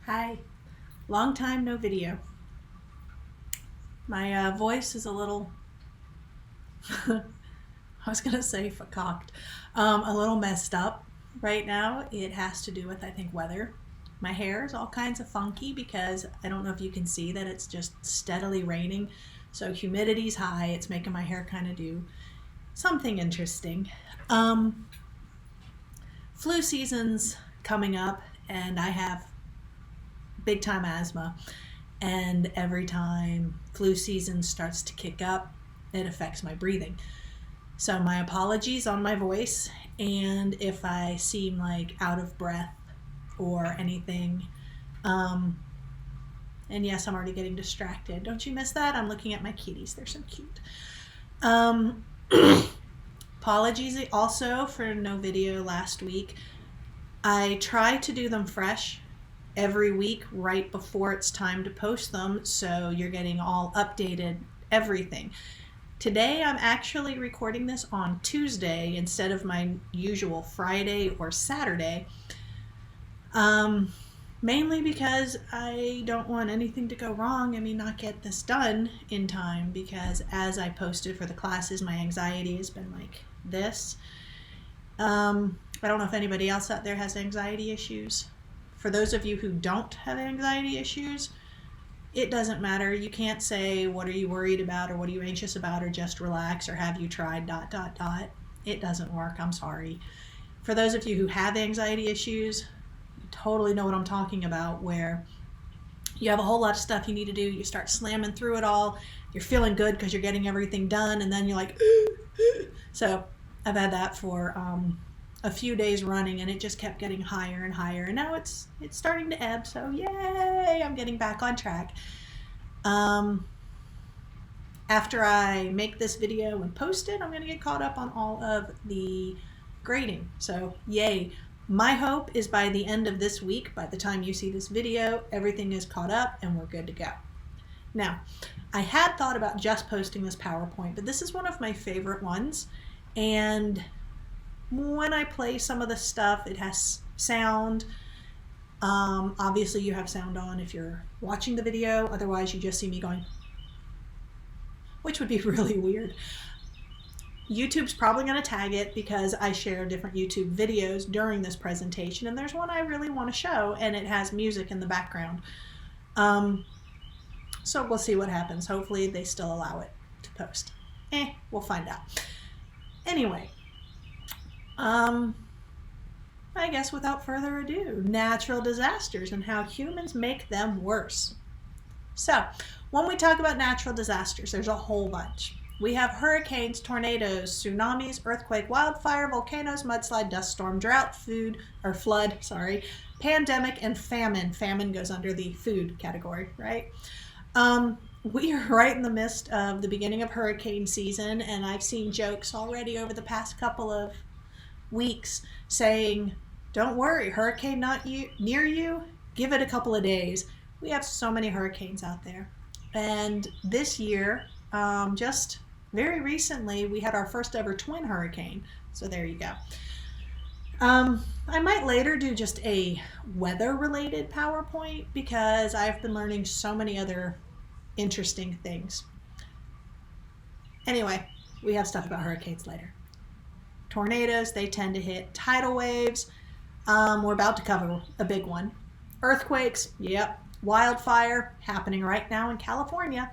Hi, long time no video. My voice is a little, I was gonna say fucked, a little messed up right now. It has to do with, I think, weather. My hair is all kinds of funky because I don't know if you can see that it's just steadily raining. So humidity's high. It's making my hair kind of do something interesting. Flu season's coming up and I have big time asthma, and every time flu season starts to kick up, it affects my breathing. So my apologies on my voice, and if I seem like out of breath or anything. And yes, I'm already getting distracted. Don't you miss that? I'm looking at my kitties. They're so cute. Apologies also for no video last week. I try to do them fresh every week right before it's time to post them, so you're getting all updated everything. Today I'm actually recording this on Tuesday instead of my usual Friday or Saturday, mainly because I don't want anything to go wrong and me not get this done in time, because as I posted for the classes, my anxiety has been like this. I don't know if anybody else out there has anxiety issues. For those of you who don't have anxiety issues, it doesn't matter. You can't say, what are you worried about, or what are you anxious about, or just relax, or have you tried ... It doesn't work. I'm sorry. For those of you who have anxiety issues, you totally know what I'm talking about, where you have a whole lot of stuff you need to do. You start slamming through it all. You're feeling good because you're getting everything done, and then you're like, so I've had that for a few days running, and it just kept getting higher and higher, and now it's starting to ebb, so yay, I'm getting back on track. After I make this video and post it, I'm going to get caught up on all of the grading, so yay. My hope is by the end of this week, by the time you see this video, everything is caught up and we're good to go. Now, I had thought about just posting this PowerPoint, but this is one of my favorite ones, and when I play some of the stuff, it has sound. Obviously you have sound on if you're watching the video, otherwise you just see me going, which would be really weird. YouTube's probably going to tag it because I share different YouTube videos during this presentation, and there's one I really want to show, and it has music in the background. So we'll see what happens. Hopefully they still allow it to post. We'll find out. Anyway. I guess without further ado, natural disasters and how humans make them worse. So, when we talk about natural disasters, there's a whole bunch. We have hurricanes, tornadoes, tsunamis, earthquake, wildfire, volcanoes, mudslide, dust storm, drought, flood, pandemic, and famine. Famine goes under the food category, right? We are right in the midst of the beginning of hurricane season, and I've seen jokes already over the past couple of weeks saying, don't worry, hurricane not near you, give it a couple of days. We have so many hurricanes out there, and this year, just very recently, we had our first ever twin hurricane, so there you go. I might later do just a weather related PowerPoint because I've been learning so many other interesting things. Anyway, we have stuff about hurricanes later. Tornadoes, they tend to hit. Tidal waves, we're about to cover a big one. Earthquakes, yep. Wildfire, happening right now in California.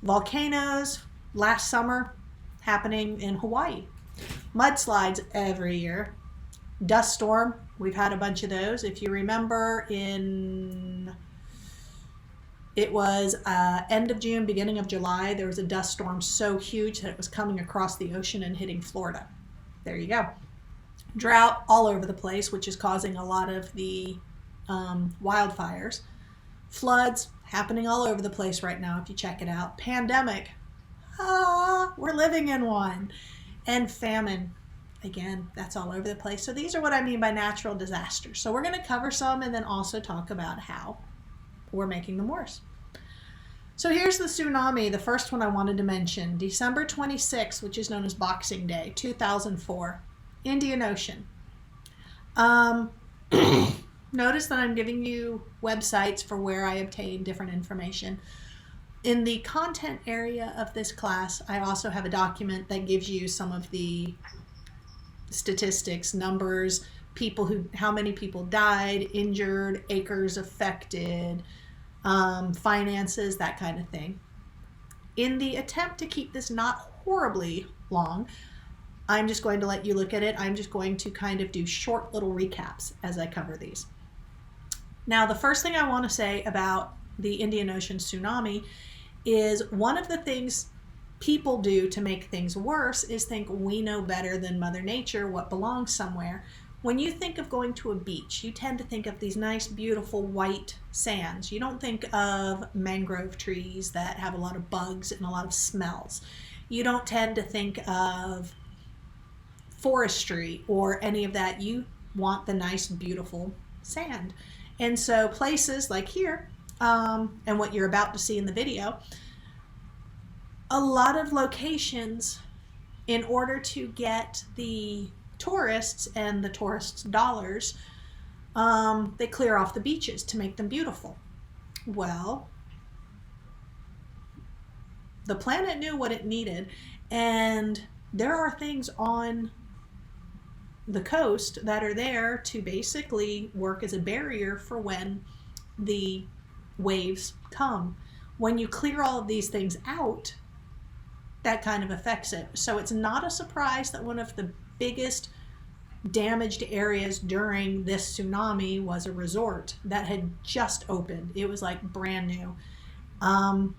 Volcanoes, last summer, happening in Hawaii. Mudslides every year. Dust storm, we've had a bunch of those. If you remember, it was end of June, beginning of July, there was a dust storm so huge that it was coming across the ocean and hitting Florida. There you go. Drought all over the place, which is causing a lot of the wildfires. Floods happening all over the place right now if you check it out. Pandemic, we're living in one. And famine, again, that's all over the place. So these are what I mean by natural disasters. So we're going to cover some and then also talk about how we're making them worse. So here's the tsunami, the first one I wanted to mention. December 26th, which is known as Boxing Day, 2004, Indian Ocean. Notice that I'm giving you websites for where I obtain different information. In the content area of this class, I also have a document that gives you some of the statistics, numbers, how many people died, injured, acres affected, finances, that kind of thing. In the attempt to keep this not horribly long, I'm just going to let you look at it. I'm just going to kind of do short little recaps as I cover these. Now, the first thing I want to say about the Indian Ocean tsunami is one of the things people do to make things worse is think we know better than Mother Nature what belongs somewhere. When you think of going to a beach, you tend to think of these nice, beautiful white sands. You don't think of mangrove trees that have a lot of bugs and a lot of smells. You don't tend to think of forestry or any of that. You want the nice, beautiful sand. And so places like here, and what you're about to see in the video, a lot of locations, in order to get the tourists and the tourists' dollars, they clear off the beaches to make them beautiful. Well, the planet knew what it needed, and there are things on the coast that are there to basically work as a barrier for when the waves come. When you clear all of these things out, that kind of affects it. So it's not a surprise that one of the biggest damaged areas during this tsunami was a resort that had just opened. It was like brand new. And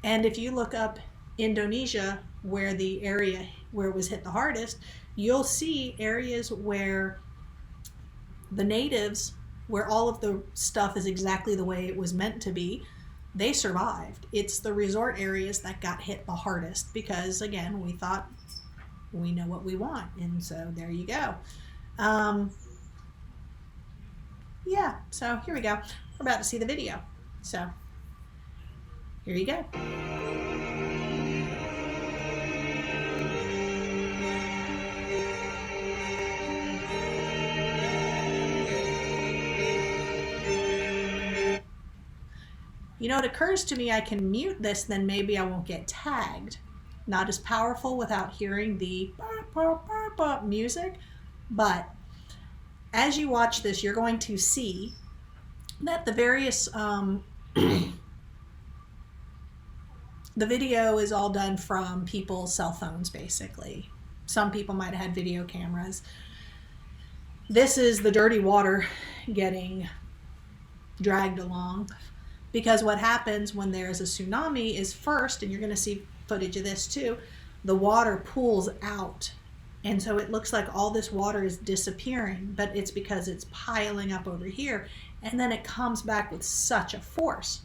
if you look up Indonesia, where the area where it was hit the hardest, you'll see areas where the natives, where all of the stuff is exactly the way it was meant to be, they survived. It's the resort areas that got hit the hardest because, again, we thought we know what we want. And so there you go. Yeah, so here we go. We're about to see the video. So here you go. You know, it occurs to me I can mute this, then maybe I won't get tagged. Not as powerful without hearing the music, but as you watch this, you're going to see that the various, the video is all done from people's cell phones, basically. Some people might have had video cameras. This is the dirty water getting dragged along. Because what happens when there's a tsunami is first, and you're going to see footage of this too, the water pools out. And so it looks like all this water is disappearing, but it's because it's piling up over here. And then it comes back with such a force.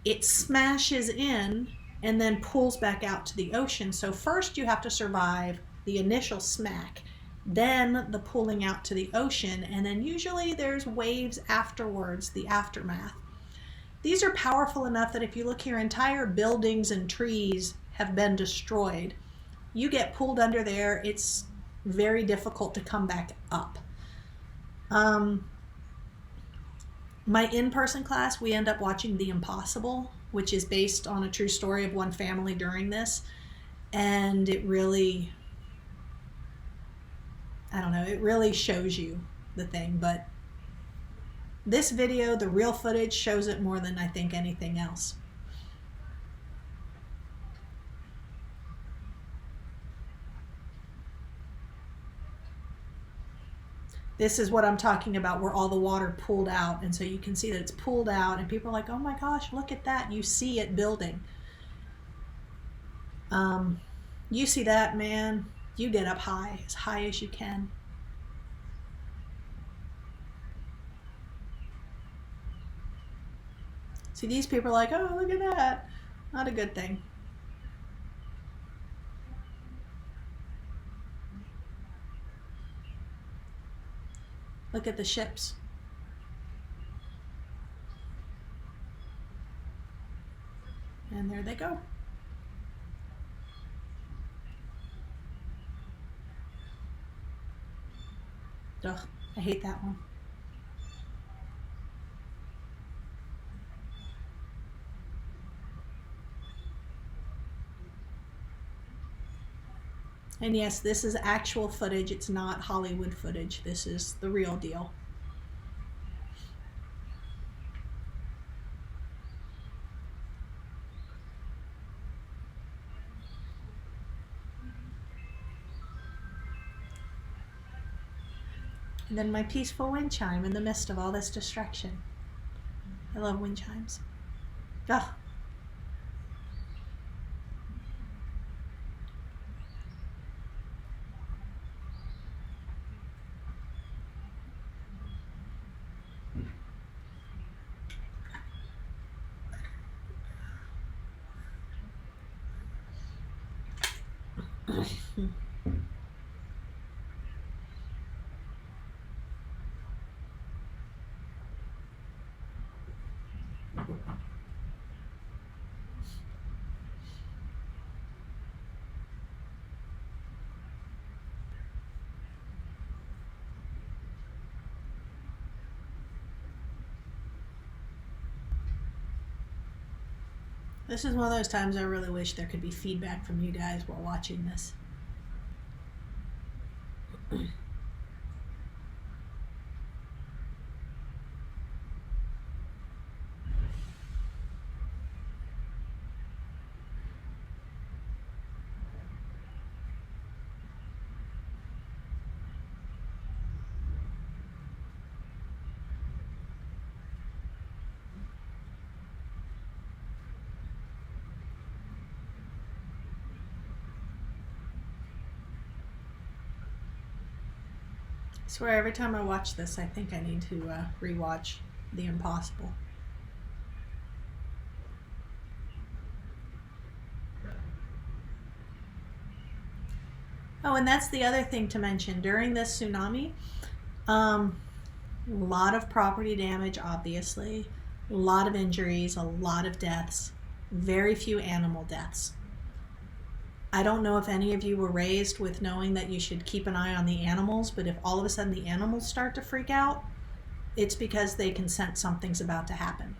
It smashes in and then pulls back out to the ocean. So first you have to survive the initial smack, then the pulling out to the ocean, and then usually there's waves afterwards, the aftermath. These are powerful enough that if you look here, entire buildings and trees have been destroyed. You get pulled under there, it's very difficult to come back up. My in-person class, we end up watching The Impossible, which is based on a true story of one family during this. And it really, I don't know, it really shows you the thing, but this video, the real footage, shows it more than I think anything else. This is what I'm talking about, where all the water pulled out. And so you can see that it's pulled out and people are like, oh my gosh, look at that. You see it building. You see that, man, you get up high as you can. See, these people are like, oh, look at that. Not a good thing. Look at the ships. And there they go. Ugh, I hate that one. And yes, this is actual footage. It's not Hollywood footage. This is the real deal. And then my peaceful wind chime in the midst of all this destruction. I love wind chimes. Ugh. This is one of those times I really wish there could be feedback from you guys while watching this. I swear every time I watch this, I think I need to rewatch The Impossible. Oh, and that's the other thing to mention. During this tsunami, a lot of property damage, obviously, a lot of injuries, a lot of deaths, very few animal deaths. I don't know if any of you were raised with knowing that you should keep an eye on the animals, but if all of a sudden the animals start to freak out, it's because they can sense something's about to happen.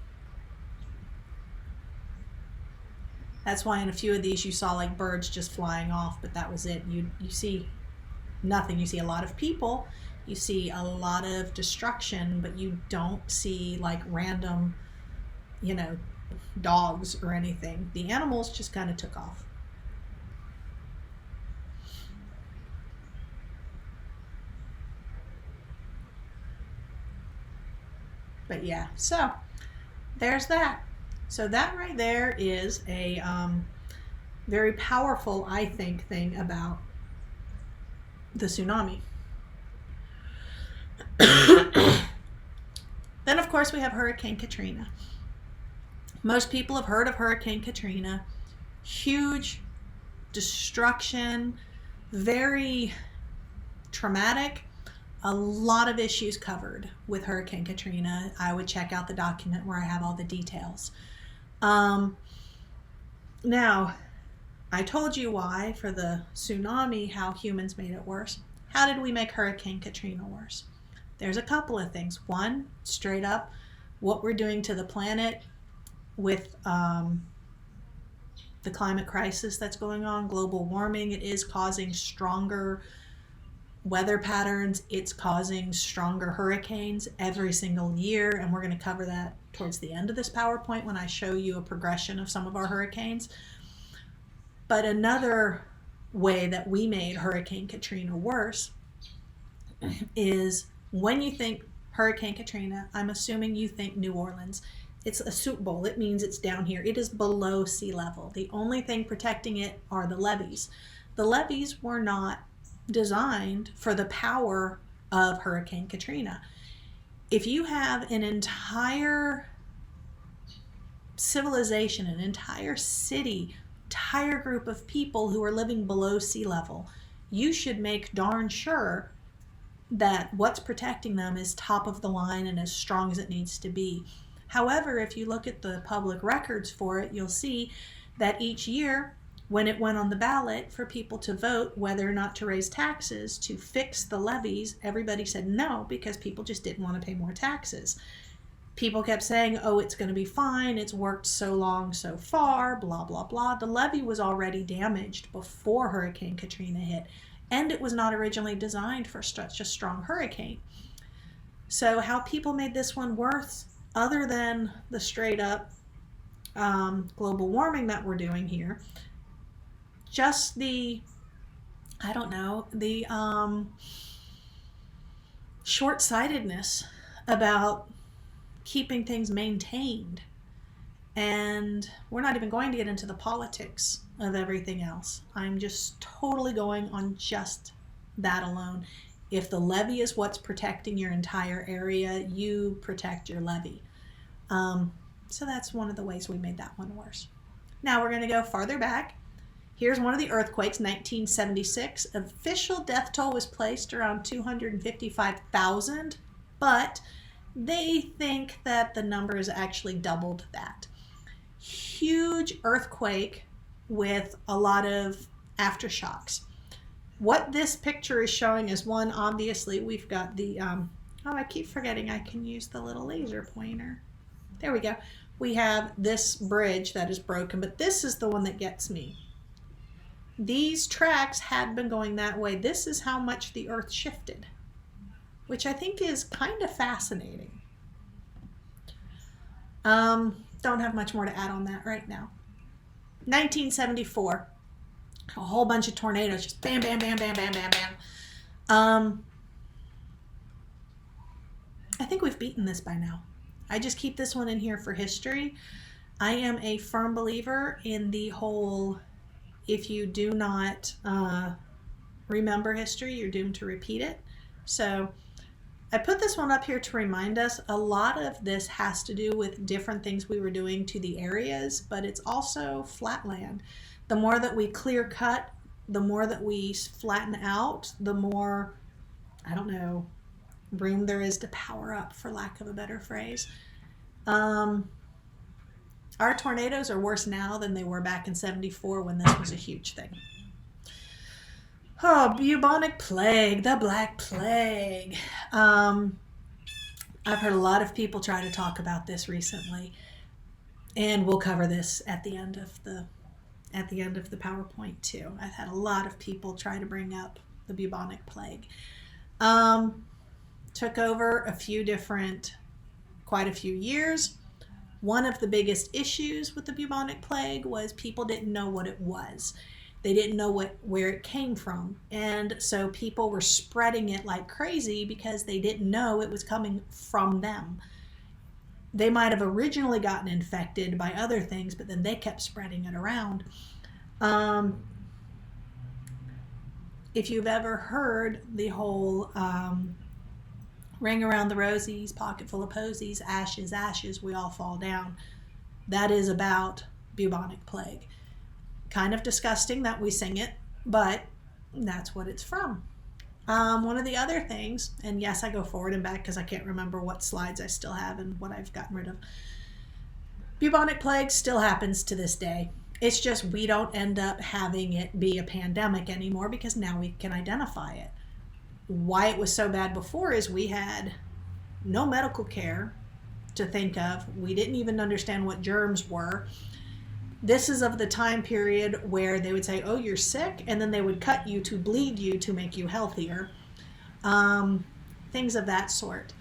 That's why in a few of these you saw like birds just flying off, but that was it. You see nothing. You see a lot of people, you see a lot of destruction, but you don't see like random, dogs or anything. The animals just kind of took off. But yeah, so there's that. So that right there is a very powerful, I think, thing about the tsunami. Then, of course, we have Hurricane Katrina. Most people have heard of Hurricane Katrina. Huge destruction, very traumatic. A lot of issues covered with Hurricane Katrina. I would check out the document where I have all the details. Now, I told you why for the tsunami, how humans made it worse. How did we make Hurricane Katrina worse? There's a couple of things. One, straight up, what we're doing to the planet with the climate crisis that's going on, global warming. It is causing stronger weather patterns. It's causing stronger hurricanes every single year, and we're going to cover that towards the end of this PowerPoint when I show you a progression of some of our hurricanes. But another way that we made Hurricane Katrina worse is when you think Hurricane Katrina, I'm assuming you think New Orleans. It's a soup bowl. It means it's down here. It is below sea level. The only thing protecting it are the levees. The levees were not designed for the power of Hurricane Katrina. If you have an entire civilization, an entire city, entire group of people who are living below sea level, you should make darn sure that what's protecting them is top of the line and as strong as it needs to be. However, if you look at the public records for it, you'll see that each year when it went on the ballot for people to vote whether or not to raise taxes to fix the levees, everybody said no because people just didn't want to pay more taxes. People kept saying, oh, it's going to be fine. It's worked so long so far, blah, blah, blah. The levee was already damaged before Hurricane Katrina hit, and it was not originally designed for such a strong hurricane. So how people made this one worse, other than the straight up global warming that we're doing here, just the, I don't know, the short-sightedness about keeping things maintained. And we're not even going to get into the politics of everything else. I'm just totally going on just that alone. If the levee is what's protecting your entire area, you protect your levee. So that's one of the ways we made that one worse. Now we're going to go farther back. Here's one of the earthquakes, 1976. Official death toll was placed around 255,000, but they think that the number is actually doubled that. Huge earthquake with a lot of aftershocks. What this picture is showing is one, obviously, we've got the, I keep forgetting I can use the little laser pointer. There we go. We have this bridge that is broken, but this is the one that gets me. These tracks had been going that way. This is how much the earth shifted, which I think is kind of fascinating. Don't have much more to add on that right now. 1974, a whole bunch of tornadoes, just bam, bam, bam, bam, bam, bam, bam. I think we've beaten this by now. I just keep this one in here for history. I am a firm believer in the whole, if you do not remember history, you're doomed to repeat it. So I put this one up here to remind us a lot of this has to do with different things we were doing to the areas, but it's also flatland. The more that we clear cut, the more that we flatten out, the more, I don't know, room there is to power up, for lack of a better phrase. Our tornadoes are worse now than they were back in 74 when this was a huge thing. Oh, bubonic plague, the Black Plague. I've heard a lot of people try to talk about this recently, and we'll cover this at the end of the PowerPoint too. I've had a lot of people try to bring up the bubonic plague. Took over quite a few years. One of the biggest issues with the bubonic plague was people didn't know what it was. They didn't know where it came from. And so people were spreading it like crazy because they didn't know it was coming from them. They might have originally gotten infected by other things, but then they kept spreading it around. If you've ever heard the whole ring around the rosies, pocket full of posies, ashes, ashes, we all fall down, that is about bubonic plague. Kind of disgusting that we sing it, but that's what it's from. One of the other things, and yes, I go forward and back because I can't remember what slides I still have and what I've gotten rid of. Bubonic plague still happens to this day. It's just we don't end up having it be a pandemic anymore because now we can identify it. Why it was so bad before is we had no medical care to think of. We didn't even understand what germs were. This is of the time period where they would say, oh, you're sick, and then they would cut you to bleed you to make you healthier. Things of that sort.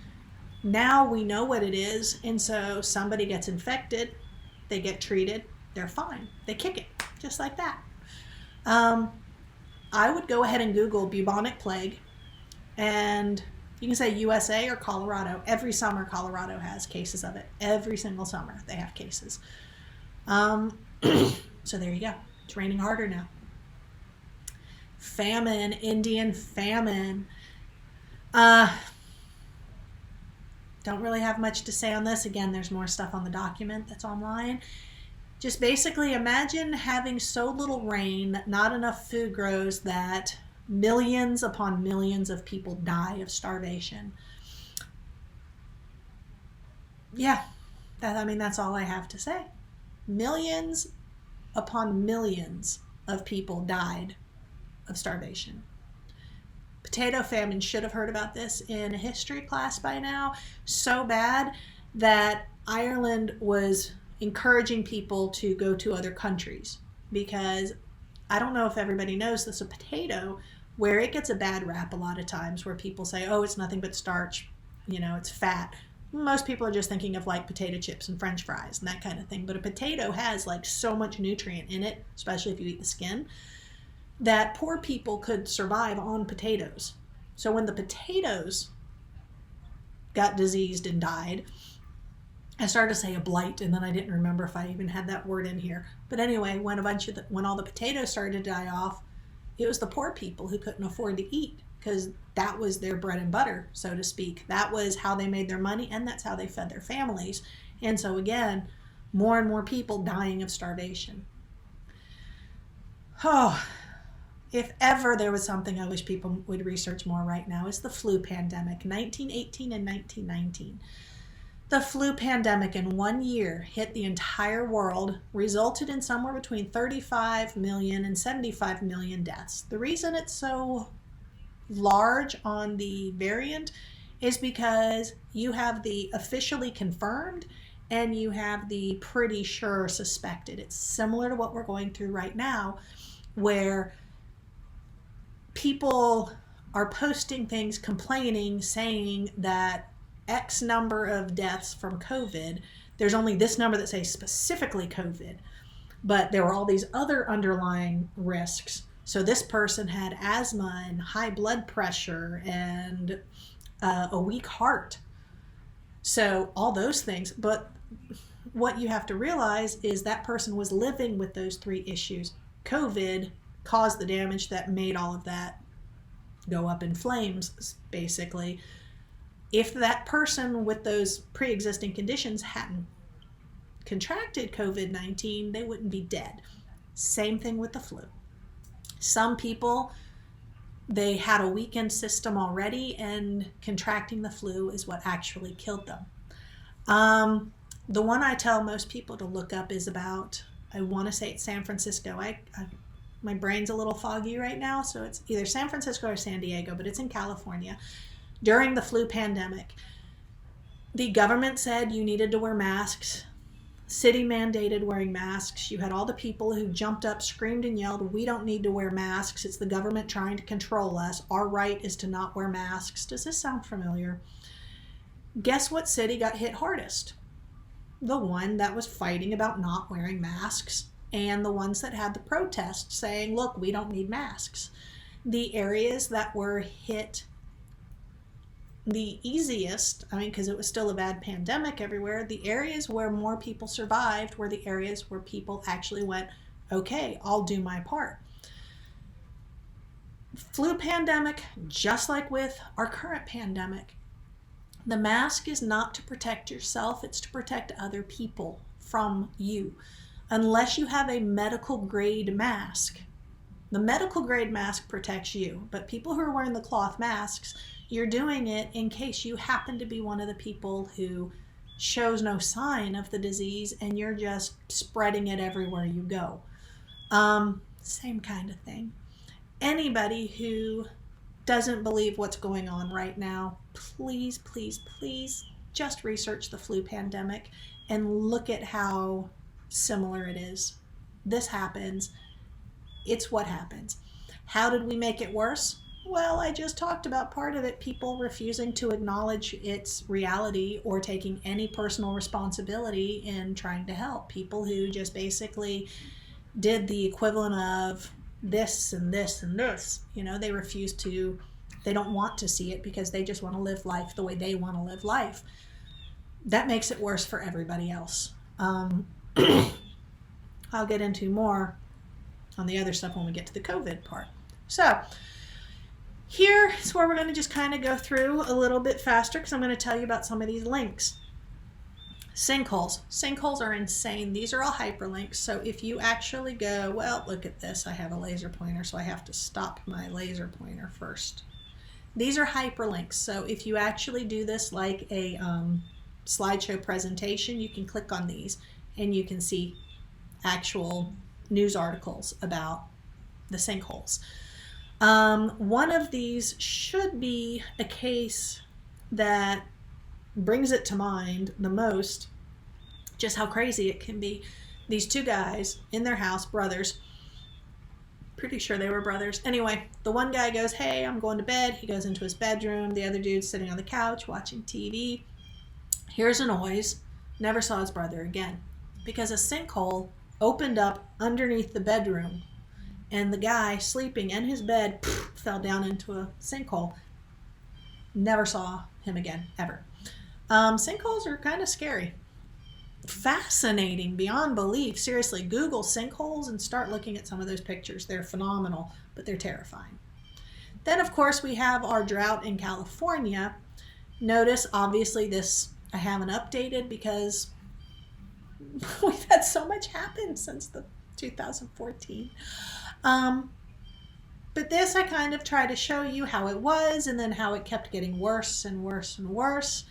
Now we know what it is, and so somebody gets infected, they get treated, they're fine. They kick it, just like that. I would go ahead and Google bubonic plague, and you can say USA or Colorado. Every summer, Colorado has cases of it. Every single summer, they have cases. So there you go. It's raining harder now. Famine, Indian famine. Don't really have much to say on this. Again, there's more stuff on the document that's online. Just basically imagine having so little rain that not enough food grows that millions upon millions of people die of starvation. Yeah, that's all I have to say. Millions upon millions of people died of starvation. Potato famine, should have heard about this in a history class by now. So bad that Ireland was encouraging people to go to other countries, because I don't know if everybody knows this, a potato, where it gets a bad rap a lot of times, where people say, oh, it's nothing but starch, it's fat. Most people are just thinking of like potato chips and French fries and that kind of thing. But a potato has like so much nutrient in it, especially if you eat the skin, that poor people could survive on potatoes. So when the potatoes got diseased and died, I started to say a blight, and then I didn't remember if I even had that word in here. But anyway, when all the potatoes started to die off, it was the poor people who couldn't afford to eat, because that was their bread and butter, so to speak. That was how they made their money, and that's how they fed their families. And so again, more and more people dying of starvation. Oh, if ever there was something I wish people would research more right now, is the flu pandemic, 1918 and 1919. The flu pandemic in 1 year hit the entire world, resulted in somewhere between 35 million and 75 million deaths. The reason it's so large on the variant is because you have the officially confirmed and you have the pretty sure suspected. It's similar to what we're going through right now, where people are posting things, complaining, saying that X number of deaths from COVID, there's only this number that says specifically COVID, but there were all these other underlying risks. So this person had asthma and high blood pressure and a weak heart. So all those things. But what you have to realize is that person was living with those three issues. COVID caused the damage that made all of that go up in flames, basically. If that person with those pre-existing conditions hadn't contracted COVID-19, they wouldn't be dead. Same thing with the flu. Some people, they had a weakened system already, and contracting the flu is what actually killed them. The one I tell most people to look up is about, I want to say it's San Francisco. My brain's a little foggy right now, so it's either San Francisco or San Diego, but it's in California. During the flu pandemic, the government said you needed to wear masks. City mandated wearing masks. You had all the people who jumped up, screamed and yelled, we don't need to wear masks. It's the government trying to control us. Our right is to not wear masks. Does this sound familiar? Guess what city got hit hardest? The one that was fighting about not wearing masks, and the ones that had the protests saying, look, we don't need masks. The areas that were hit the easiest, because it was still a bad pandemic everywhere, the areas where more people survived were the areas where people actually went, okay, I'll do my part. Flu pandemic, just like with our current pandemic, the mask is not to protect yourself, it's to protect other people from you. Unless you have a medical grade mask. The medical grade mask protects you, but people who are wearing the cloth masks, you're doing it in case you happen to be one of the people who shows no sign of the disease and you're just spreading it everywhere you go. Same kind of thing. Anybody who doesn't believe what's going on right now, please, please, please just research the flu pandemic and look at how similar it is. This happens. It's what happens. How did we make it worse? Well, I just talked about part of it, people refusing to acknowledge its reality or taking any personal responsibility in trying to help. People who just basically did the equivalent of this and this and this. They refuse to, they don't want to see it because they just want to live life the way they want to live life. That makes it worse for everybody else. I'll get into more on the other stuff when we get to the COVID part. So, here is where we're going to just kind of go through a little bit faster because I'm going to tell you about some of these links. Sinkholes. Sinkholes are insane. These are all hyperlinks. So if you actually go, well, look at this. I have a laser pointer, so I have to stop my laser pointer first. These are hyperlinks. So if you actually do this like a slideshow presentation, you can click on these and you can see actual news articles about the sinkholes. One of these should be a case that brings it to mind the most just how crazy it can be. These two guys in their house, brothers, pretty sure they were brothers. Anyway, the one guy goes, hey, I'm going to bed. He goes into his bedroom. The other dude's sitting on the couch watching TV. Hears a noise. Never saw his brother again because a sinkhole opened up underneath the bedroom, and the guy sleeping in his bed fell down into a sinkhole. Never saw him again, ever. Sinkholes are kind of scary. Fascinating beyond belief. Seriously, Google sinkholes and start looking at some of those pictures. They're phenomenal, but they're terrifying. Then, of course, we have our drought in California. Notice, obviously, this I haven't updated because we've had so much happen since the 2014. But this I kind of try to show you how it was and then how it kept getting worse and worse and worse.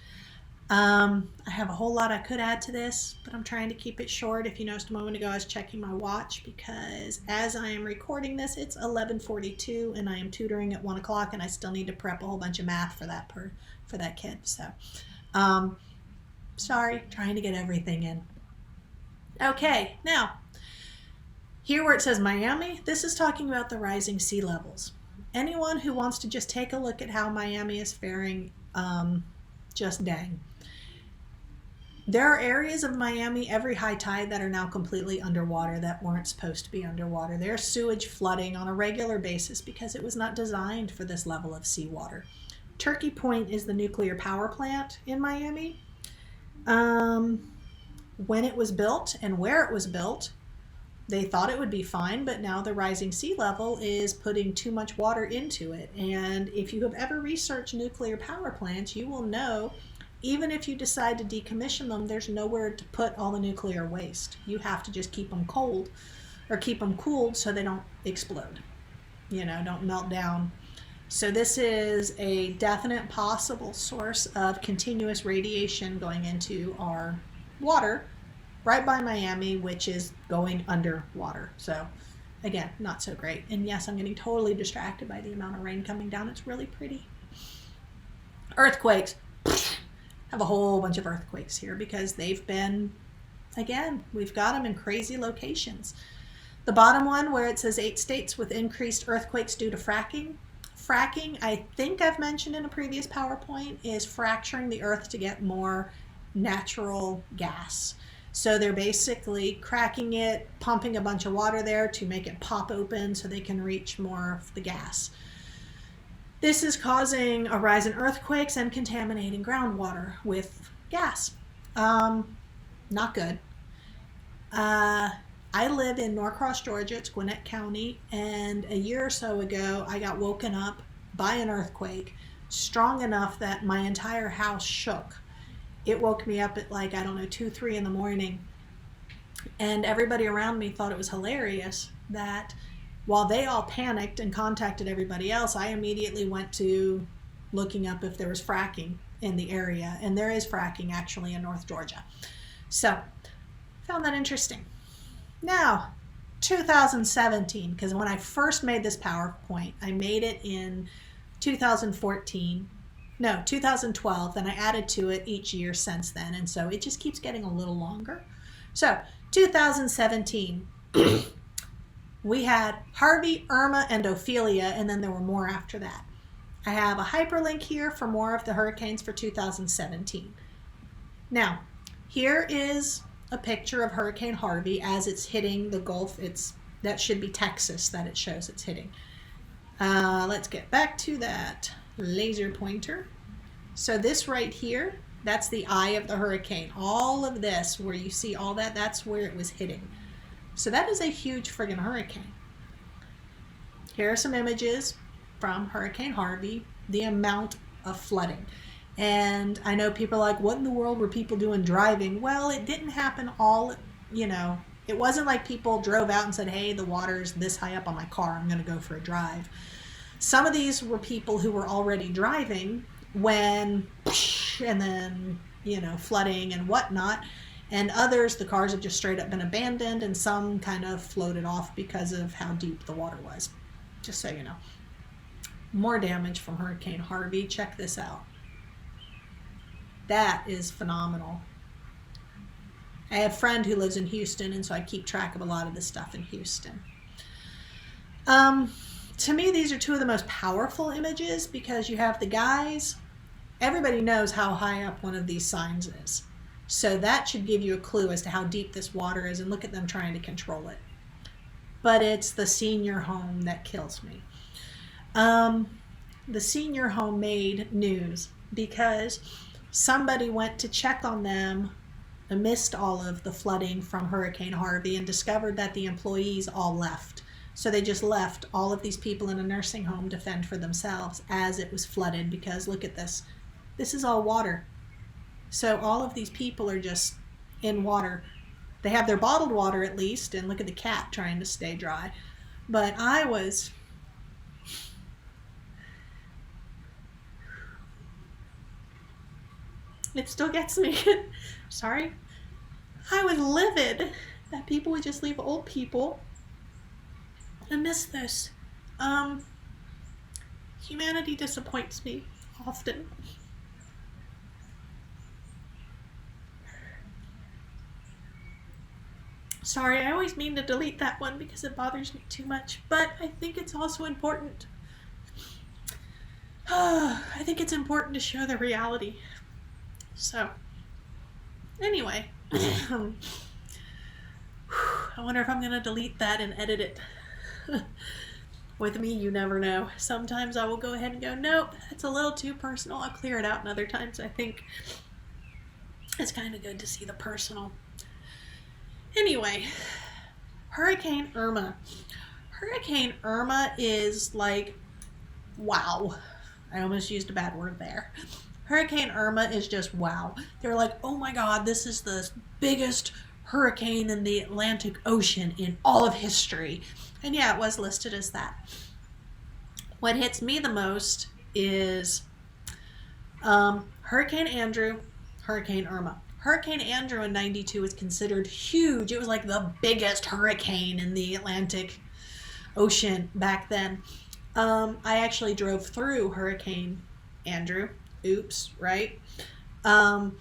I have a whole lot I could add to this, but I'm trying to keep it short. If you noticed a moment ago, I was checking my watch because as I am recording this, it's 11:42 and I am tutoring at 1 o'clock and I still need to prep a whole bunch of math for that kid. So, sorry, trying to get everything in. Okay, now, here where it says Miami, this is talking about the rising sea levels. Anyone who wants to just take a look at how Miami is faring, just dang. There are areas of Miami every high tide that are now completely underwater that weren't supposed to be underwater. There's sewage flooding on a regular basis because it was not designed for this level of seawater. Turkey Point is the nuclear power plant in Miami. When it was built and where it was built, they thought it would be fine, but now the rising sea level is putting too much water into it. And if you have ever researched nuclear power plants, you will know even if you decide to decommission them, there's nowhere to put all the nuclear waste. You have to just keep them cold or keep them cooled so they don't explode, don't melt down. So this is a definite possible source of continuous radiation going into our water right by Miami, which is going underwater. So again, not so great. And yes, I'm getting totally distracted by the amount of rain coming down. It's really pretty. Earthquakes. Have a whole bunch of earthquakes here because they've been, again, we've got them in crazy locations. The bottom one where it says 8 states with increased earthquakes due to fracking. Fracking, I think I've mentioned in a previous PowerPoint, is fracturing the earth to get more natural gas. So they're basically cracking it, pumping a bunch of water there to make it pop open so they can reach more of the gas. This is causing a rise in earthquakes and contaminating groundwater with gas. Not good. I live in Norcross, Georgia. It's Gwinnett County. And a year or so ago, I got woken up by an earthquake strong enough that my entire house shook. It woke me up at 2, 3 in the morning. And everybody around me thought it was hilarious that while they all panicked and contacted everybody else, I immediately went to looking up if there was fracking in the area. And there is fracking actually in North Georgia. So, found that interesting. Now, 2017, because when I first made this PowerPoint, I made it in 2012, then I added to it each year since then, and so it just keeps getting a little longer. So, 2017, we had Harvey, Irma, and Ophelia, and then there were more after that. I have a hyperlink here for more of the hurricanes for 2017. Now, here is a picture of Hurricane Harvey as it's hitting the Gulf. That should be Texas that it shows it's hitting. Let's get back to that laser pointer. So this right here, that's the eye of the hurricane. All of this, where you see all that, that's where it was hitting. So that is a huge friggin' hurricane. Here are some images from Hurricane Harvey, the amount of flooding. And I know people are like, what in the world were people doing driving? Well, it didn't happen all, it wasn't like people drove out and said, hey, the water's this high up on my car, I'm going to go for a drive. Some of these were people who were already driving when, and then, flooding and whatnot. And others, the cars have just straight up been abandoned, and some kind of floated off because of how deep the water was. Just so you know. More damage from Hurricane Harvey. Check this out. that is phenomenal. I have a friend who lives in Houston, and so I keep track of a lot of this stuff in Houston. To me, these are two of the most powerful images because you have the guys. Everybody knows how high up one of these signs is. So that should give you a clue as to how deep this water is, and look at them trying to control it. But it's the senior home that kills me. The senior home made news because somebody went to check on them amidst all of the flooding from Hurricane Harvey and discovered that the employees all left. So they just left all of these people in a nursing home to fend for themselves as it was flooded, because look at this. This is all water. So all of these people are just in water. They have their bottled water at least, and look at the cat trying to stay dry. But it still gets me. Sorry. I was livid that people would just leave old people. I miss this. Humanity disappoints me often. Sorry, I always mean to delete that one because it bothers me too much, but I think it's also important. I think it's important to show the reality. So, anyway, I wonder if I'm going to delete that and edit it. With me, you never know. Sometimes I will go ahead and go, nope, that's a little too personal. I'll clear it out, and other times I think it's kind of good to see the personal. Anyway, Hurricane Irma. Hurricane Irma is like, wow. I almost used a bad word there. Hurricane Irma is just wow. They're like, oh my God, this is the biggest hurricane in the Atlantic Ocean in all of history. And yeah, it was listed as that. What hits me the most is Hurricane Andrew, Hurricane Irma. Hurricane Andrew in '92 was considered huge. It was like the biggest hurricane in the Atlantic Ocean back then. I actually drove through Hurricane Andrew. Oops, right? I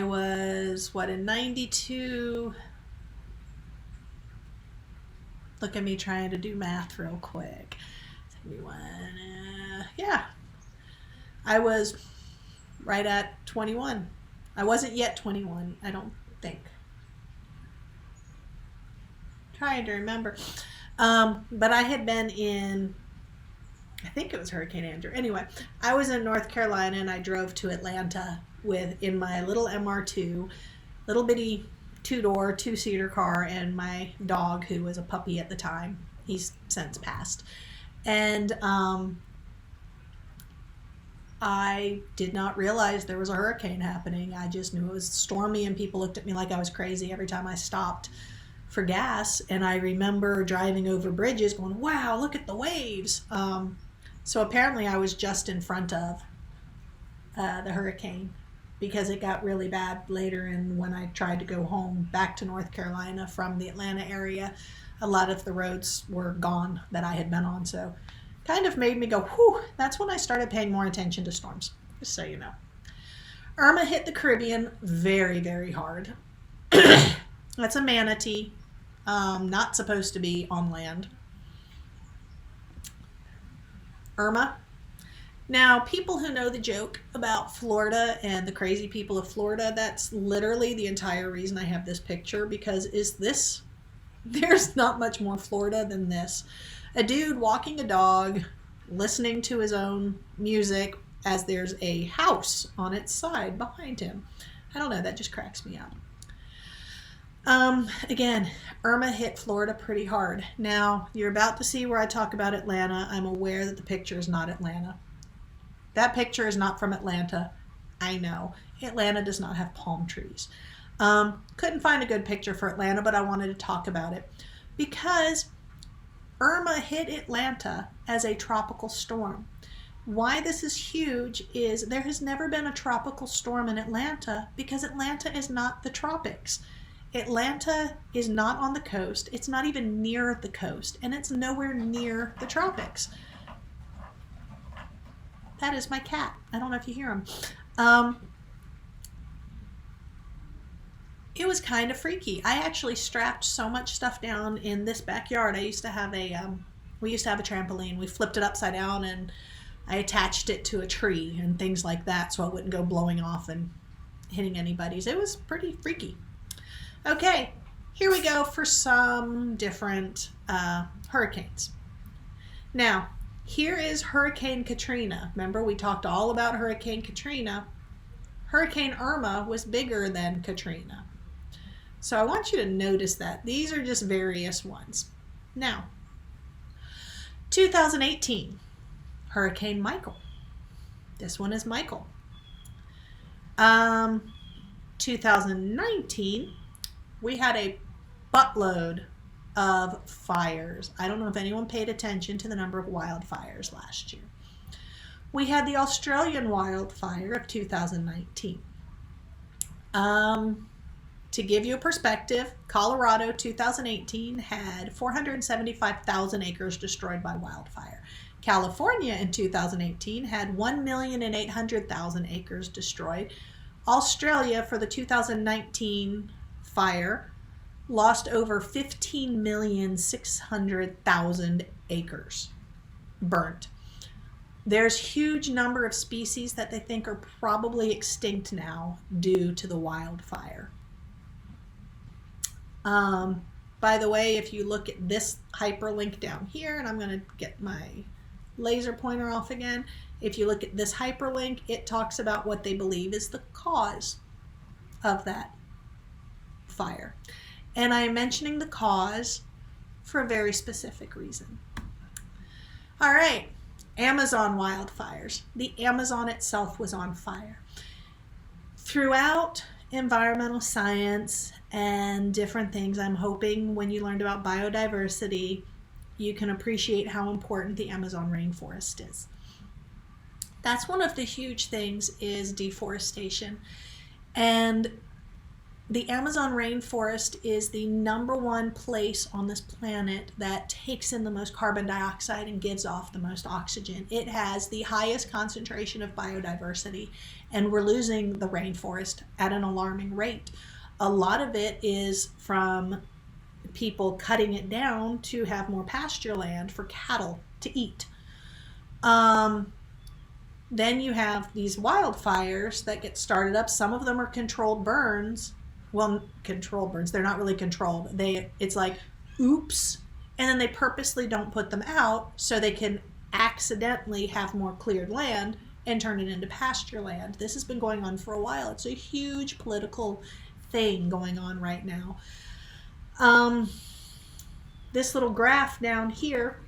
was, in '92? Look at me trying to do math real quick. 71, yeah. I was right at 21. I wasn't yet 21, I don't think. Trying to remember. But I had been in, I think it was Hurricane Andrew. Anyway, I was in North Carolina and I drove to Atlanta in my little MR2, little bitty two-door, two-seater car, and my dog, who was a puppy at the time. He's since passed. And I did not realize there was a hurricane happening. I just knew it was stormy, and people looked at me like I was crazy every time I stopped for gas. And I remember driving over bridges going, wow, look at the waves. So apparently I was just in front of the hurricane, because it got really bad later. And when I tried to go home back to North Carolina from the Atlanta area, a lot of the roads were gone that I had been on. So kind of made me go, whew. That's when I started paying more attention to storms, just so you know. Irma hit the Caribbean very, very hard. That's a manatee, not supposed to be on land. Irma. Now, people who know the joke about Florida and the crazy people of Florida, that's literally the entire reason I have this picture, because there's not much more Florida than this. A dude walking a dog, listening to his own music as there's a house on its side behind him. I don't know, that just cracks me up. Again, Irma hit Florida pretty hard. Now, you're about to see where I talk about Atlanta. I'm aware that the picture is not Atlanta. That picture is not from Atlanta. I know. Atlanta does not have palm trees. Couldn't find a good picture for Atlanta, but I wanted to talk about it because Irma hit Atlanta as a tropical storm. Why this is huge is there has never been a tropical storm in Atlanta, because Atlanta is not the tropics. Atlanta is not on the coast. It's not even near the coast, and it's nowhere near the tropics. That is my cat. I don't know if you hear him. It was kind of freaky. I actually strapped so much stuff down in this backyard. I used to have we used to have a trampoline. We flipped it upside down and I attached it to a tree and things like that so it wouldn't go blowing off and hitting anybody's. It was pretty freaky. Okay, here we go for some different hurricanes. Now, here is Hurricane Katrina. Remember, we talked all about Hurricane Katrina. Hurricane Irma was bigger than Katrina. So I want you to notice that. These are just various ones. Now, 2018, Hurricane Michael. This one is Michael. 2019, we had a buttload of fires. I don't know if anyone paid attention to the number of wildfires last year. We had the Australian wildfire of 2019. To give you a perspective, Colorado 2018 had 475,000 acres destroyed by wildfire. California in 2018 had 1,800,000 acres destroyed. Australia, for the 2019 fire, lost over 15,600,000 acres burnt. There's huge number of species that they think are probably extinct now due to the wildfire. By the way, if you look at this hyperlink down here, and I'm going to get my laser pointer off again. If you look at this hyperlink, it talks about what they believe is the cause of that fire. And I am mentioning the cause for a very specific reason. All right, Amazon wildfires. The Amazon itself was on fire. Throughout environmental science and different things, I'm hoping when you learned about biodiversity, you can appreciate how important the Amazon rainforest is. That's one of the huge things is deforestation. And the Amazon rainforest is the #1 place on this planet that takes in the most carbon dioxide and gives off the most oxygen. It has the highest concentration of biodiversity, and we're losing the rainforest at an alarming rate. A lot of it is from people cutting it down to have more pasture land for cattle to eat. Then you have these wildfires that get started up. Some of them are controlled burns. Well, controlled burns, they're not really controlled. It's like, oops, and then they purposely don't put them out so they can accidentally have more cleared land and turn it into pasture land. This has been going on for a while. It's a huge political thing going on right now. This little graph down here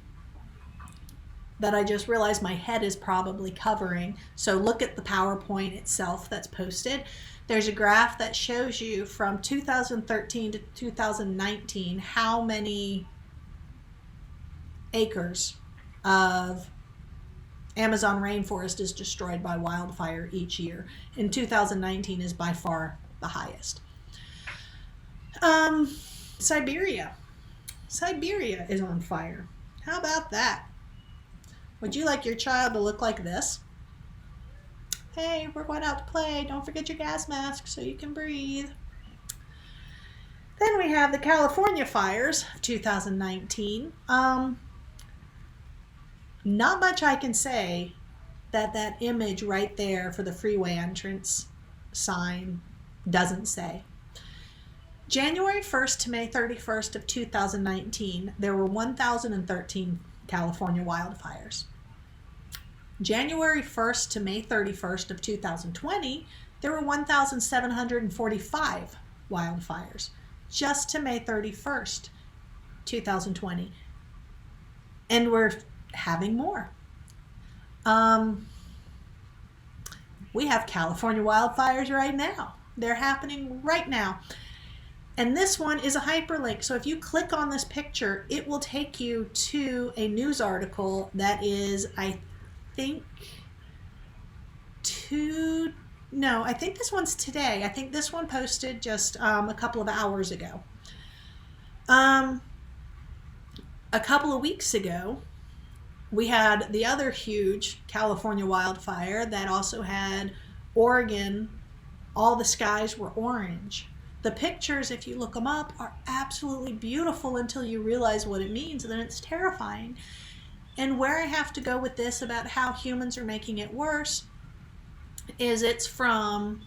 that I just realized my head is probably covering. So look at the PowerPoint itself that's posted. There's a graph that shows you from 2013 to 2019 how many acres of Amazon rainforest is destroyed by wildfire each year. And 2019 is by far the highest. Siberia is on fire. How about that? Would you like your child to look like this? Hey, we're going out to play. Don't forget your gas mask so you can breathe. Then we have the California fires of 2019. Not much I can say that image right there for the freeway entrance sign doesn't say. January 1st to May 31st of 2019, there were 1,013 California wildfires. January 1st to May 31st of 2020, there were 1,745 wildfires, just to May 31st, 2020. And we're having more. We have California wildfires right now. They're happening right now. And this one is a hyperlink. So if you click on this picture, it will take you to a news article that is, I think this one's today. I think this one posted just a couple of hours ago. A couple of weeks ago, We had the other huge California wildfire that also had Oregon. All the skies were orange. The pictures, if you look them up, are absolutely beautiful until you realize what it means, and then it's terrifying. And where I have to go with this about how humans are making it worse is it's from,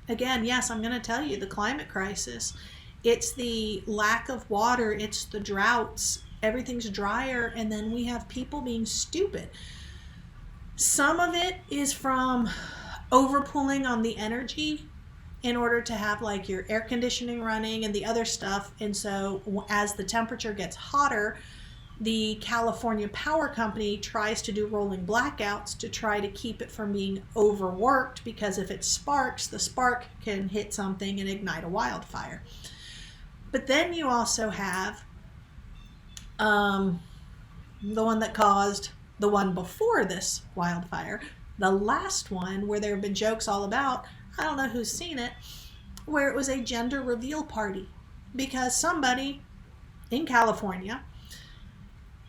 again, yes, I'm going to tell you, the climate crisis. It's the lack of water, it's the droughts, everything's drier, and then we have people being stupid. Some of it is from overpulling on the energy in order to have like your air conditioning running and the other stuff. And so as the temperature gets hotter, the California Power Company tries to do rolling blackouts to try to keep it from being overworked, because if it sparks, the spark can hit something and ignite a wildfire. But then you also have the one that caused the one before this wildfire, the last one, where there have been jokes all about, I don't know who's seen it, where it was a gender reveal party because somebody in California,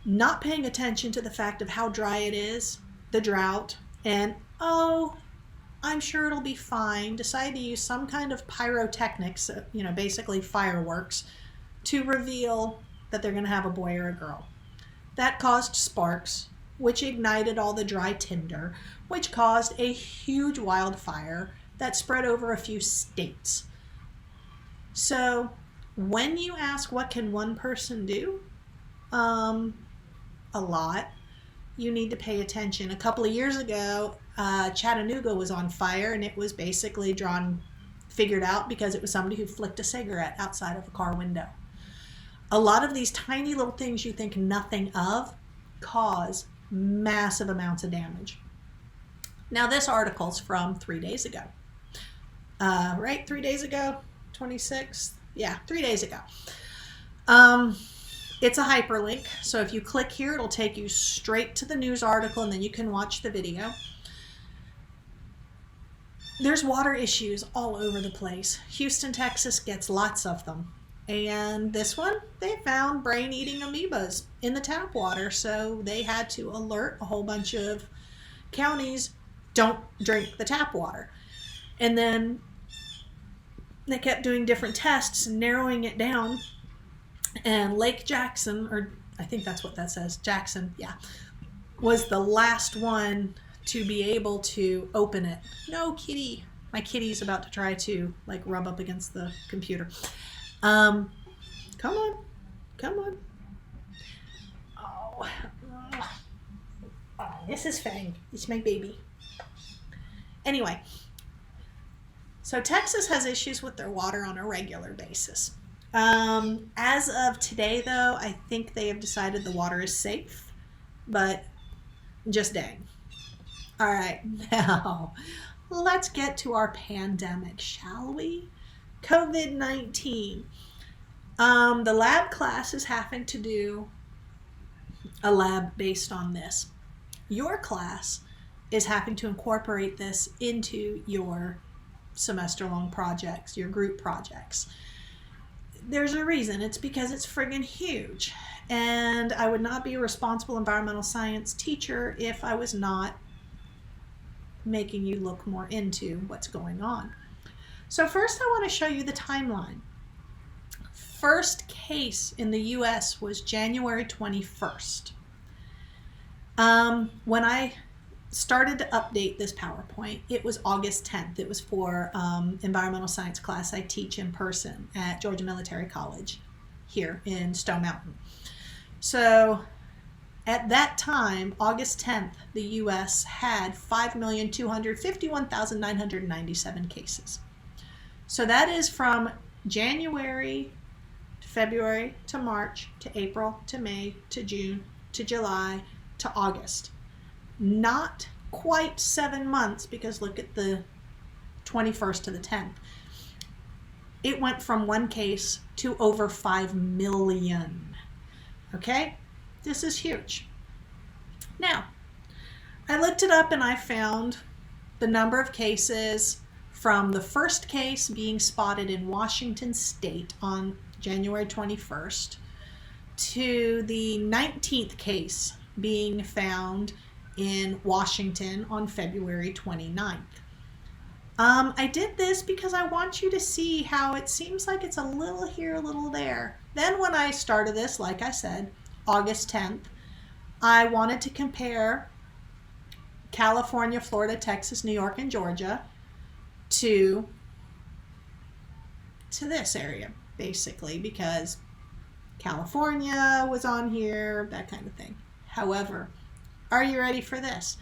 not paying attention to the fact of how dry it is, the drought, and oh, I'm sure it'll be fine, decided to use some kind of pyrotechnics, basically fireworks, to reveal that they're going to have a boy or a girl. That caused sparks, which ignited all the dry tinder, which caused a huge wildfire that spread over a few states. So when you ask what can one person do, a lot. You need to pay attention. A couple of years ago, Chattanooga was on fire, and it was basically figured out because it was somebody who flicked a cigarette outside of a car window. A lot of these tiny little things you think nothing of cause massive amounts of damage. Now, this article's from 3 days ago. Right? 3 days ago? 26th? Yeah, 3 days ago. It's a hyperlink, so if you click here, it'll take you straight to the news article, and then you can watch the video. There's water issues all over the place. Houston, Texas gets lots of them. And this one, they found brain-eating amoebas in the tap water, so they had to alert a whole bunch of counties, don't drink the tap water. And then they kept doing different tests, narrowing it down. And Lake Jackson, or I think that's what that says, Jackson, yeah, was the last one to be able to open it. No, kitty. My kitty's about to try to rub up against the computer. Come on. Oh, this is Fang. It's my baby. Anyway, so Texas has issues with their water on a regular basis. As of today, though, I think they have decided the water is safe, but just dang. All right, now let's get to our pandemic, shall we? COVID-19. The lab class is having to do a lab based on this. Your class is having to incorporate this into your semester-long projects, your group projects. There's a reason. It's because it's friggin' huge. And I would not be a responsible environmental science teacher if I was not making you look more into what's going on. So first I want to show you the timeline. First case in the U.S. was January 21st. When I started to update this PowerPoint, it was August 10th. It was for environmental science class I teach in person at Georgia Military College here in Stone Mountain. So at that time, August 10th, the U.S. had 5,251,997 cases. So that is from January to February to March to April to May to June to July to August. Not quite 7 months, because look at the 21st to the 10th. It went from one case to over 5 million. Okay? This is huge. Now, I looked it up and I found the number of cases from the first case being spotted in Washington State on January 21st to the 19th case being found in Washington on February 29th. I did this because I want you to see how it seems like it's a little here, a little there. Then when I started this, like I said, August 10th, I wanted to compare California, Florida, Texas, New York, and Georgia to this area, basically, because California was on here, that kind of thing. However, are you ready for this?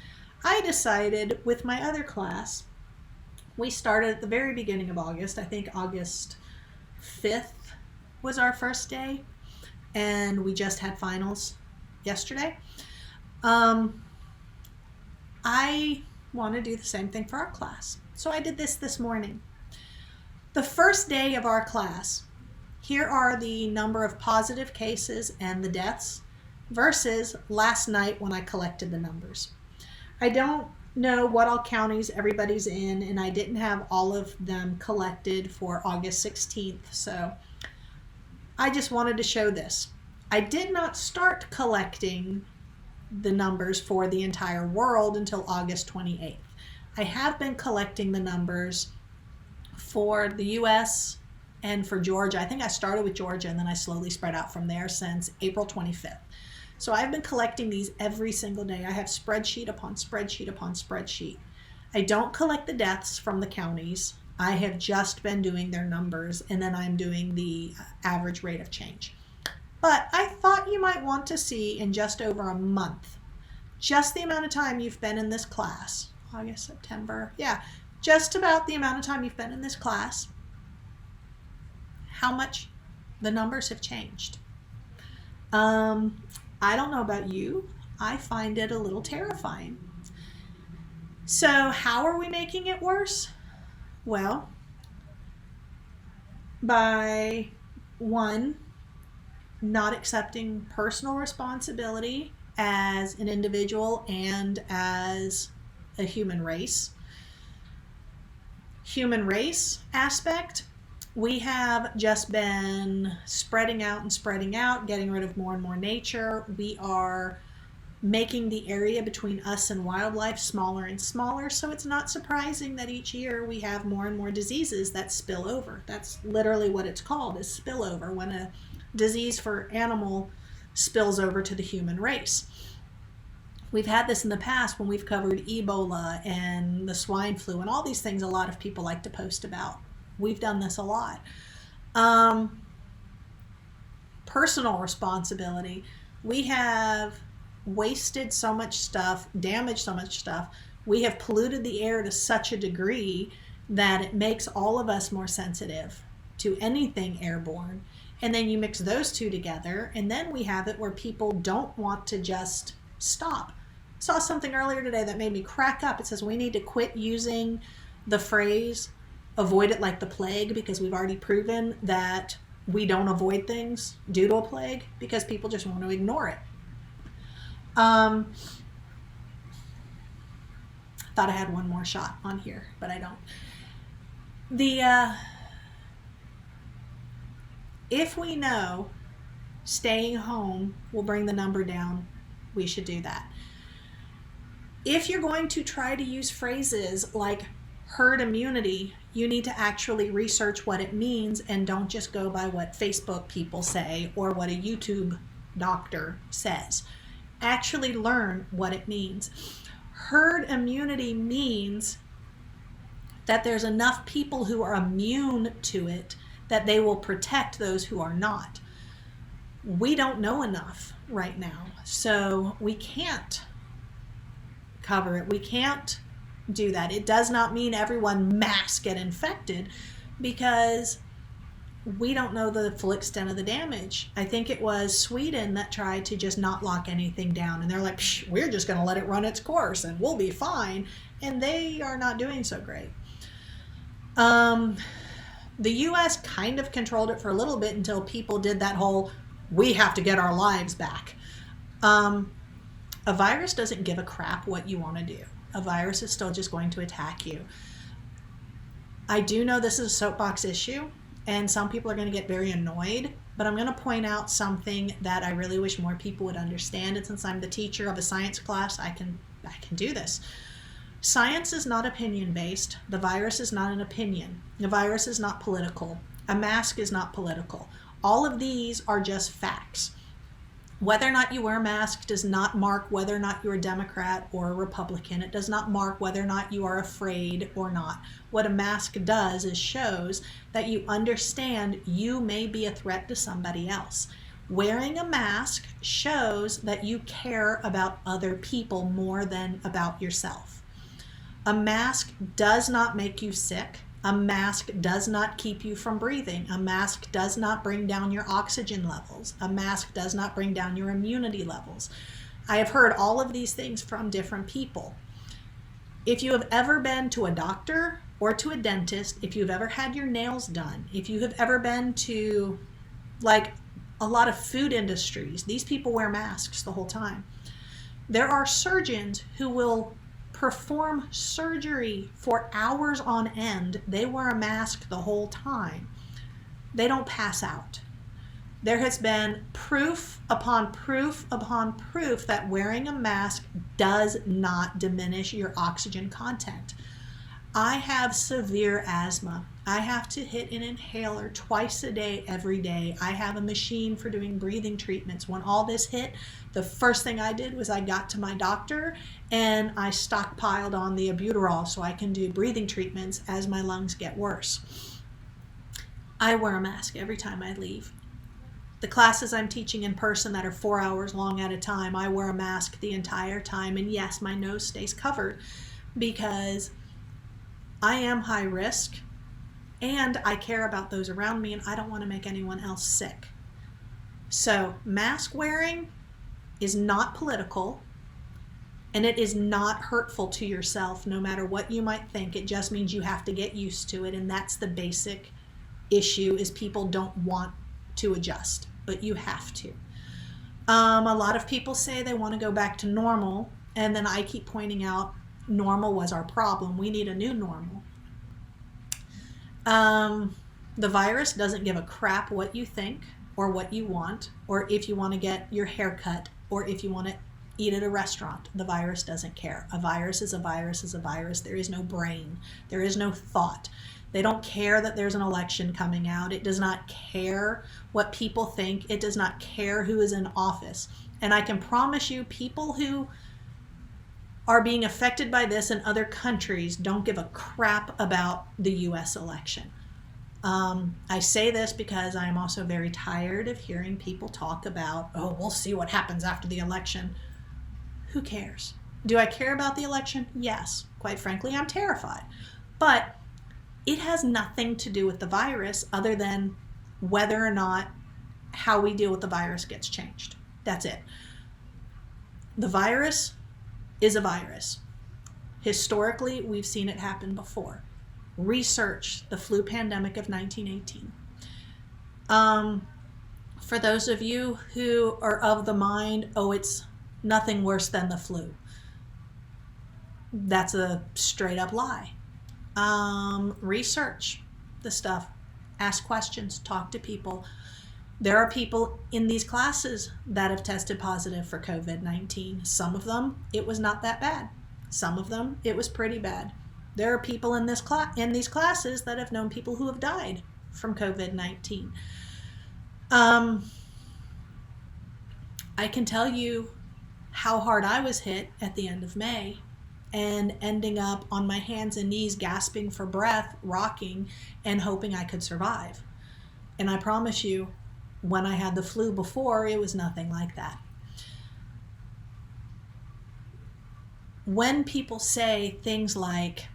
I decided with my other class, we started at the very beginning of August. I think August 5th was our first day, and we just had finals yesterday. I want to do the same thing for our class. So I did this morning. The first day of our class, here are the number of positive cases and the deaths versus last night when I collected the numbers. I don't know what all counties everybody's in, and I didn't have all of them collected for August 16th, so I just wanted to show this. I did not start collecting the numbers for the entire world until August 28th. I have been collecting the numbers for the US and for Georgia. I think I started with Georgia and then I slowly spread out from there since April 25th. So I've been collecting these every single day. I have spreadsheet upon spreadsheet upon spreadsheet. I don't collect the deaths from the counties. I have just been doing their numbers, and then I'm doing the average rate of change. But I thought you might want to see in just over a month, just the amount of time you've been in this class, August, September, just about the amount of time you've been in this class, how much the numbers have changed. I don't know about you. I find it a little terrifying. So how are we making it worse? Well, by one, not accepting personal responsibility as an individual and as a human race. Human race aspect, we have just been spreading out, getting rid of more and more nature. We are making the area between us and wildlife smaller and smaller, so it's not surprising that each year we have more and more diseases that spill over. That's literally what it's called, is spillover, when a disease for animal spills over to the human race. We've had this in the past when we've covered Ebola and the swine flu and all these things a lot of people like to post about. We've done this a lot. Personal responsibility. We have wasted so much stuff, damaged so much stuff. We have polluted the air to such a degree that it makes all of us more sensitive to anything airborne. And then you mix those two together, and then we have it where people don't want to just stop. I saw something earlier today that made me crack up. It says we need to quit using the phrase avoid it like the plague, because we've already proven that we don't avoid things due to a plague because people just want to ignore it. Thought I had one more shot on here, but I don't. If we know staying home will bring the number down, we should do that. If you're going to try to use phrases like herd immunity, you need to actually research what it means and don't just go by what Facebook people say or what a YouTube doctor says. Actually learn what it means. Herd immunity means that there's enough people who are immune to it that they will protect those who are not. We don't know enough right now, so we can't cover it. We can't do that. It does not mean everyone mass get infected, because we don't know the full extent of the damage. I think it was Sweden that tried to just not lock anything down, and they're like, we're just going to let it run its course and we'll be fine, and they are not doing so great. The US kind of controlled it for a little bit until people did that whole we have to get our lives back. A virus doesn't give a crap what you want to do. A virus is still just going to attack you. I do know this is a soapbox issue, and some people are going to get very annoyed but I'm going to point out something that I really wish more people would understand. And since I'm the teacher of a science class, I can do this. Science is not opinion-based. The virus is not an opinion. The virus is not political. A mask is not political. All of these are just facts. Whether or not you wear a mask does not mark whether or not you're a Democrat or a Republican. It does not mark whether or not you are afraid or not. What a mask does is shows that you understand you may be a threat to somebody else. Wearing a mask shows that you care about other people more than about yourself. A mask does not make you sick. A mask does not keep you from breathing. A mask does not bring down your oxygen levels. A mask does not bring down your immunity levels. I have heard all of these things from different people. If you have ever been to a doctor or to a dentist, if you've ever had your nails done, if you have ever been to like a lot of food industries, these people wear masks the whole time. There are surgeons who will perform surgery for hours on end. They wear a mask the whole time. They don't pass out. There has been proof upon proof upon proof that wearing a mask does not diminish your oxygen content. I have severe asthma. I have to hit an inhaler twice a day, every day. I have a machine for doing breathing treatments. When all this hit, the first thing I did was I got to my doctor and I stockpiled on the albuterol so I can do breathing treatments as my lungs get worse. I wear a mask every time I leave. The classes I'm teaching in person that are 4 hours long at a time, I wear a mask the entire time. And yes, my nose stays covered because I am high risk and I care about those around me and I don't want to make anyone else sick. So mask wearing is not political and it is not hurtful to yourself no matter what you might think. It just means you have to get used to it, and that's the basic issue, is people don't want to adjust, but you have to. A lot of people say they want to go back to normal, and then I keep pointing out normal was our problem. We need a new normal. The virus doesn't give a crap what you think or what you want, or if you want to get your hair cut, or if you want to eat at a restaurant. The virus doesn't care. A virus is a virus is a virus. There is no brain. There is no thought. They don't care that there's an election coming out. It does not care what people think. It does not care who is in office. And I can promise you, people who are being affected by this in other countries don't give a crap about the U.S. election. I say this because I'm also very tired of hearing people talk about, oh, we'll see what happens after the election. Who cares? Do I care about the election? Yes. Quite frankly, I'm terrified. But it has nothing to do with the virus other than whether or not how we deal with the virus gets changed. That's it. The virus is a virus. Historically, we've seen it happen before. Research the flu pandemic of 1918. For those of you who are of the mind, oh, it's nothing worse than the flu. That's a straight up lie. Research the stuff. Ask questions. Talk to people. There are people in these classes that have tested positive for COVID-19. Some of them, it was not that bad. Some of them, it was pretty bad. There are people in these classes that have known people who have died from COVID-19. I can tell you how hard I was hit at the end of May and ending up on my hands and knees, gasping for breath, rocking, and hoping I could survive. And I promise you, when I had the flu before, it was nothing like that. When people say things like,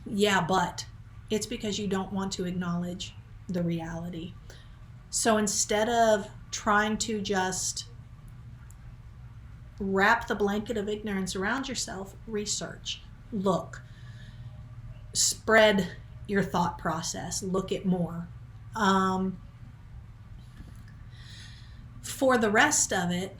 yeah, but, it's because you don't want to acknowledge the reality. So instead of trying to just wrap the blanket of ignorance around yourself, research, look, spread your thought process, look at more. For the rest of it,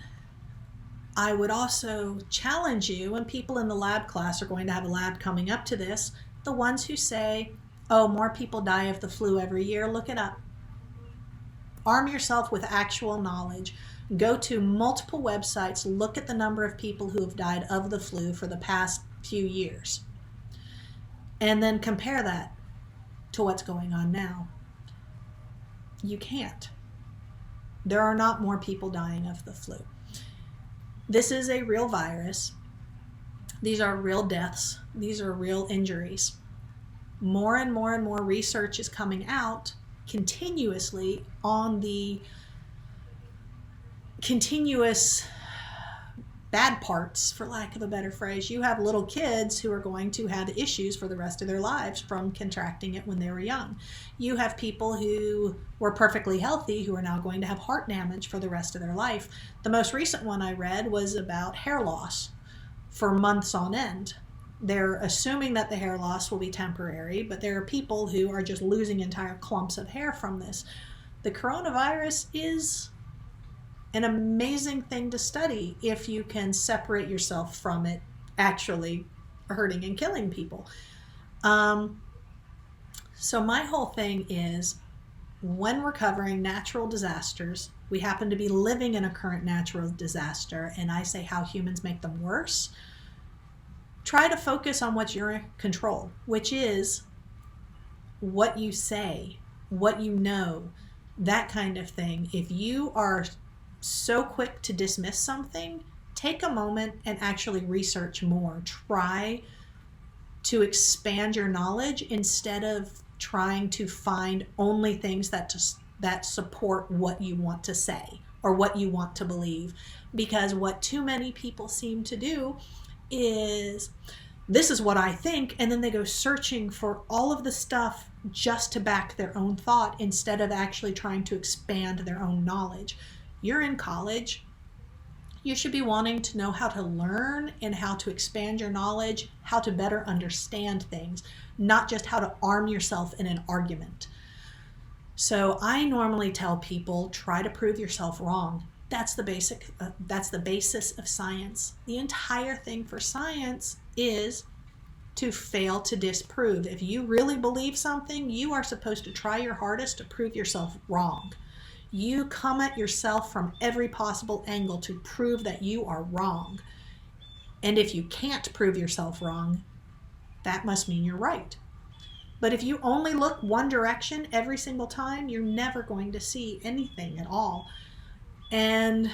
I would also challenge you, and people in the lab class are going to have a lab coming up to this, the ones who say, oh, more people die of the flu every year, look it up. Arm yourself with actual knowledge. Go to multiple websites, look at the number of people who have died of the flu for the past few years, and then compare that to what's going on now. You can't. There are not more people dying of the flu. This is a real virus. These are real deaths. These are real injuries. More and more and more research is coming out continuously on the continuous bad parts, for lack of a better phrase. You have little kids who are going to have issues for the rest of their lives from contracting it when they were young. You have people who were perfectly healthy who are now going to have heart damage for the rest of their life. The most recent one I read was about hair loss for months on end. They're assuming that the hair loss will be temporary, but there are people who are just losing entire clumps of hair from this. The coronavirus is an amazing thing to study if you can separate yourself from it actually hurting and killing people. So my whole thing is, when we're covering natural disasters, we happen to be living in a current natural disaster, and I say how humans make them worse. Try to focus on what's your control, which is what you say, what you know, that kind of thing. If you are so quick to dismiss something, take a moment and actually research more. Try to expand your knowledge instead of trying to find only things that support what you want to say or what you want to believe. Because what too many people seem to do is, this is what I think, and then they go searching for all of the stuff just to back their own thought instead of actually trying to expand their own knowledge. You're in college. You should be wanting to know how to learn and how to expand your knowledge, how to better understand things, not just how to arm yourself in an argument. So I normally tell people, try to prove yourself wrong. That's the basis of science. The entire thing for science is to fail to disprove. If you really believe something, you are supposed to try your hardest to prove yourself wrong. You come at yourself from every possible angle to prove that you are wrong. And if you can't prove yourself wrong, that must mean you're right. But if you only look one direction every single time, you're never going to see anything at all. And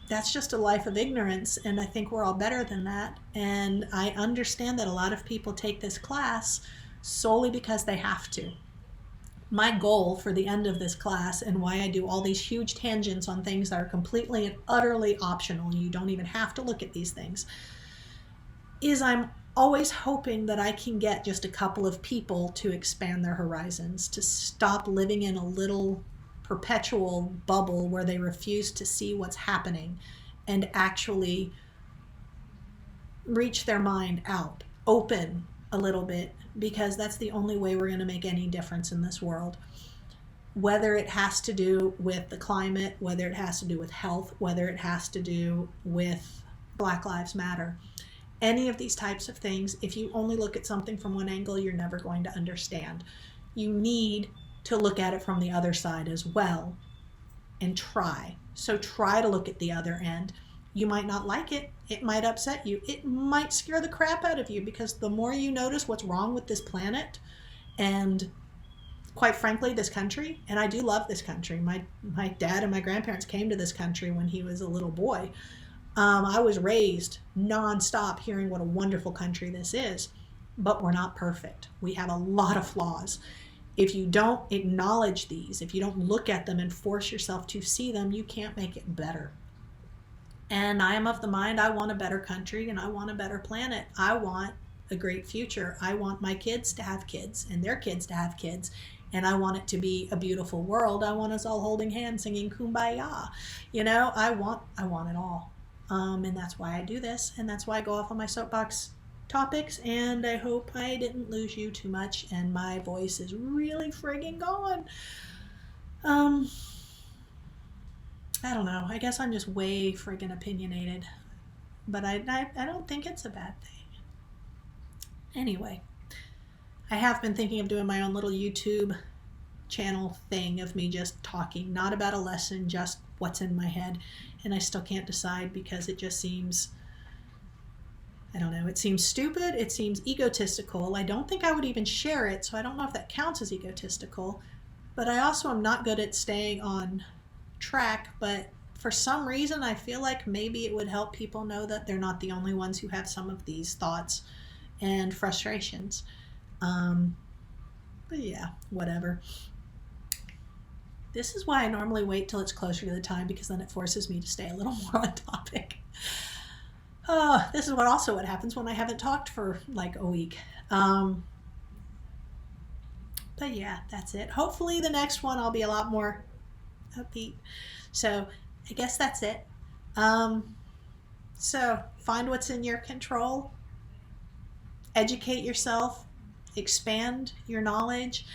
that's just a life of ignorance, and I think we're all better than that. And I understand that a lot of people take this class solely because they have to. My goal for the end of this class, and why I do all these huge tangents on things that are completely and utterly optional, you don't even have to look at these things, is I'm always hoping that I can get just a couple of people to expand their horizons, to stop living in a little perpetual bubble where they refuse to see what's happening and actually reach their mind out, open a little bit, because that's the only way we're going to make any difference in this world. Whether it has to do with the climate, whether it has to do with health, whether it has to do with Black Lives Matter. Any of these types of things, if you only look at something from one angle, you're never going to understand. You need to look at it from the other side as well and try. So try to look at the other end. You might not like it. It might upset you. It might scare the crap out of you, because the more you notice what's wrong with this planet and, quite frankly, this country, and I do love this country. My dad and my grandparents came to this country when he was a little boy. I was raised nonstop hearing what a wonderful country this is, but we're not perfect. We have a lot of flaws. If you don't acknowledge these, if you don't look at them and force yourself to see them, you can't make it better. And I am of the mind, I want a better country and I want a better planet. I want a great future. I want my kids to have kids and their kids to have kids. And I want it to be a beautiful world. I want us all holding hands singing Kumbaya. You know, I want it all. And that's why I do this, and that's why I go off on my soapbox topics, and I hope I didn't lose you too much, and my voice is really friggin' gone. I don't know, I guess I'm just way friggin' opinionated, but I don't think it's a bad thing. Anyway, I have been thinking of doing my own little YouTube channel thing of me just talking, not about a lesson, just what's in my head. And I still can't decide because it just seems, I don't know, it seems stupid. It seems egotistical. I don't think I would even share it, so I don't know if that counts as egotistical. But I also am not good at staying on track. But for some reason, I feel like maybe it would help people know that they're not the only ones who have some of these thoughts and frustrations. But yeah, whatever. This is why I normally wait till it's closer to the time, because then it forces me to stay a little more on topic. Oh, this is what happens when I haven't talked for like a week. But yeah, that's it. Hopefully the next one I'll be a lot more upbeat. So I guess that's it. So find what's in your control. Educate yourself. Expand your knowledge.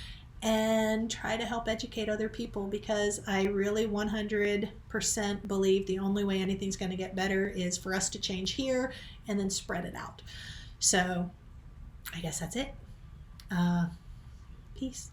And try to help educate other people, because I really 100% believe the only way anything's going to get better is for us to change here and then spread it out. So I guess that's it. Peace.